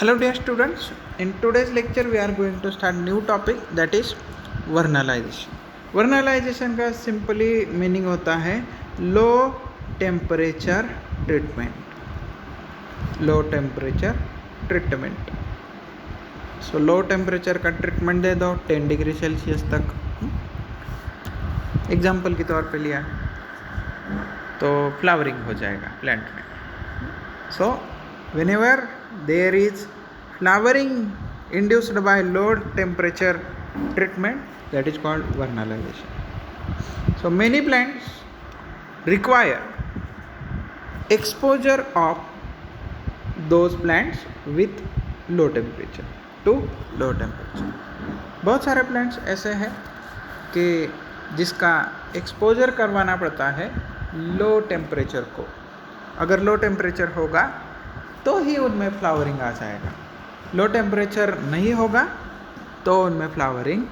Hello dear students, in today's lecture we are going to start new topic that is vernalization. Vernalization का simply meaning होता है low temperature treatment. Low temperature treatment. So low temperature का treatment दे दो 10 degree Celsius तक. Example के तौर पे लिया तो फ्लावरिंग हो जाएगा प्लांट में. So whenever there is flowering induced by low temperature treatment, that is called vernalization. So many plants require exposure of those plants with low temperature to low temperature. बहुत सारे प्लांट्स ऐसे हैं कि जिसका exposure करवाना पड़ता है लो टेम्परेचर को. अगर लो टेम्परेचर होगा तो ही उनमें फ्लावरिंग आ जाएगा. लो टेम्परेचर नहीं होगा तो उनमें फ्लावरिंग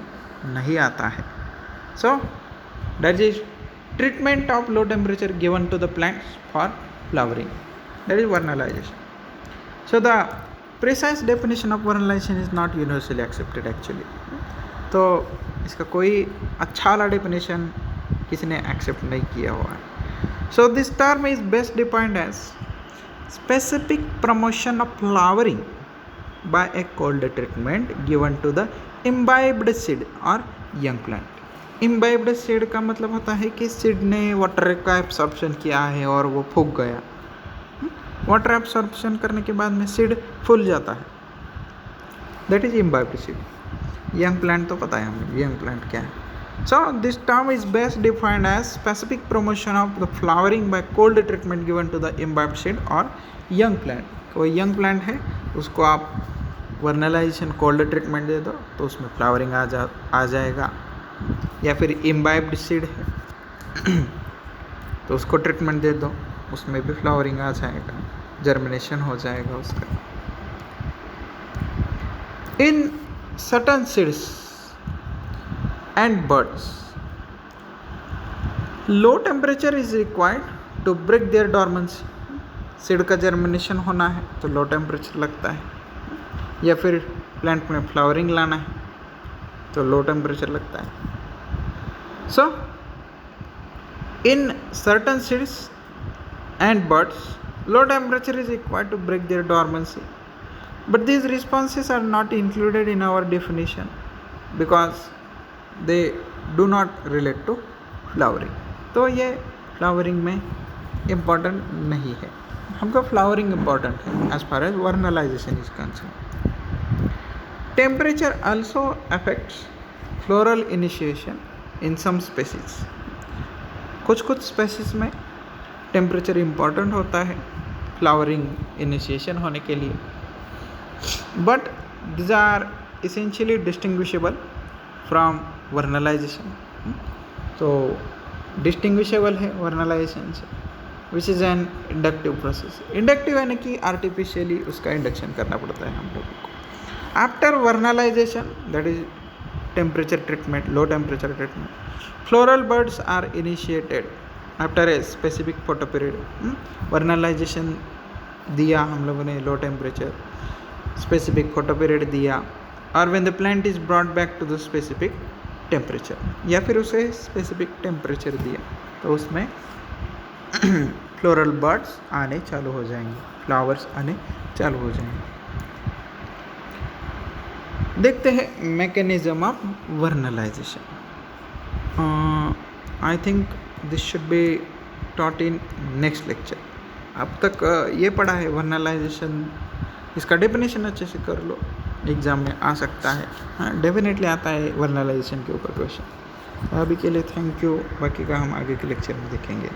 नहीं आता है. So that is treatment of low temperature given to the plants for flowering, that is vernalisation. So the precise definition of vernalisation is not universally accepted actually. तो इसका कोई अच्छा वाला डेफिनेशन किसी ने एक्सेप्ट नहीं किया हुआ है. So this term is best defined as specific promotion of flowering by a cold treatment given to the imbibed seed or young plant. Imbibed seed का मतलब होता है कि सीड ने वाटर का एब्सॉर्प्शन किया है और वो फूक गया. वाटर एब्सॉर्प्शन करने के बाद में सीड फूल जाता है, that is imbibed seed. Young plant तो पता है हमें यंग प्लांट क्या है. So this term is best defined as specific promotion of the flowering by cold treatment given to the imbibed seed or young plant. कोई young plant है उसको आप वर्नलाइजेशन कोल्ड ट्रीटमेंट दे दो तो उसमें फ्लावरिंग आ जाएगा. या फिर इम्बाइब्ड सीड है तो उसको ट्रीटमेंट दे दो, उसमें भी फ्लावरिंग आ जाएगा, जर्मिनेशन हो जाएगा उसका. इन certain seeds and buds, low temperature is required to break their dormancy. Seed का जर्मिनेशन होना है तो लो टेम्परेचर लगता है, या फिर प्लांट में फ्लावरिंग लाना है तो लो टेम्परेचर लगता है. So in certain seeds and birds low temperature is required to break their dormancy, but these responses are not included in our definition because they do not relate to flowering. तो ये flowering में important नहीं है. हमको flowering important है as far as vernalisation is concern. Temperature also affects floral initiation in some species. कुछ species में temperature important होता है फ्लावरिंग इनिशिएशन होने के लिए, but these are essentially distinguishable from vernalisation. तो डिस्टिंग्विशेबल है वर्नलाइजेशन से, which is an inductive process. Inductive यानी कि आर्टिफिशियली उसका इंडक्शन करना पड़ता है हम लोगों को. After vernalisation that is temperature treatment, low temperature treatment, floral buds are initiated after a specific photoperiod. Vernalisation दिया हम लोगों ने, low temperature, specific photoperiod दिया, और when the plant is brought back to the specific temperature, या फिर उसे specific temperature दिया तो उसमें फ्लोरल बर्ड्स आने चालू हो जाएंगे, फ्लावर्स आने चालू हो जाएंगे. देखते हैं mechanism of vernalization. I think this should be taught in next lecture. अब तक ये पढ़ा है वर्नलाइजेशन, इसका डेफिनेशन अच्छे से कर लो, एग्ज़ाम में आ सकता है. हाँ, डेफिनेटली आता है वर्नलाइजेशन के ऊपर क्वेश्चन. अभी के लिए थैंक यू, बाकी का हम आगे के लेक्चर में देखेंगे.